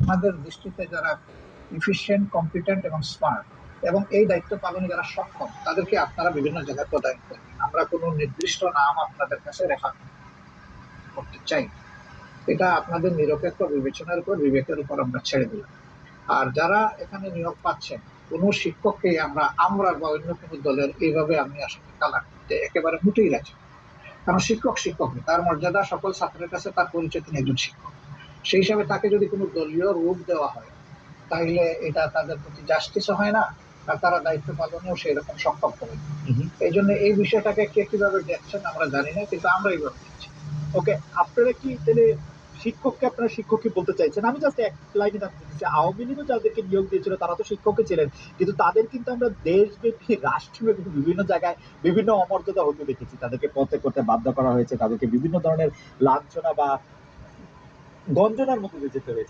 আমাদের দৃষ্টিতে যারা ইফিশিয়েন্ট, কম্পিটেন্ট এবং স্মার্ট এবং এই দায়িত্ব পালনে যারা সক্ষম তাদেরকে আপনারা বিভিন্ন জায়গায় প্রদান করবেন। আমরা কোনো নির্দিষ্ট নাম আপনাদের কাছে রেফার করতে চাই, এটা আপনাদের নিরপেক্ষ বিবেচনার উপর, বিবেকের উপর আমরা ছেড়ে দিলাম। আর যারা এখানে নিয়োগ পাচ্ছেন, কোনো শিক্ষককে আমরা বা অন্য কোনো দলের এইভাবে আমি আসলে কালার করতে একেবারে মোটেই রাজি। কারণ শিক্ষক শিক্ষকই, তার মর্যাদা সকল ছাত্রের কাছে, তার পরিচয় তিনি একজন শিক্ষক। সেই হিসাবে তাকে যদি কোনো দলীয় রূপ দেওয়া হয় তাহলে এটা তাদের প্রতি জাস্টিসও হয় না, আর তারা দায়িত্ব পালনেও সেই রকম সক্ষম হবে। এই জন্য এই বিষয়টাকে কে কিভাবে দেখছেন আমরা জানি না, কিন্তু আমরা এইভাবে দেখছি। ওকে, আপনারা কি তাহলে শিক্ষককে আপনারা শিক্ষকই বলতে চাইছেন? আমি জাস্ট এক লাইনে জানতে চাচ্ছি, আওয়ামী লীগও যাদেরকে নিয়োগ দিয়েছিল তারা তো শিক্ষকই ছিলেন, কিন্তু তাদের কিন্তু আমরা দেশব্যাপী রাষ্ট্রব্যাপী বিভিন্ন জায়গায় বিভিন্ন অমর্যাদা হতে দেখেছি। তাদেরকে পথে করতে বাধ্য করা হয়েছে, তাদেরকে বিভিন্ন ধরনের লাঞ্ছনা বা গঞ্জনার মধ্যে দিয়ে যেতে হয়েছে।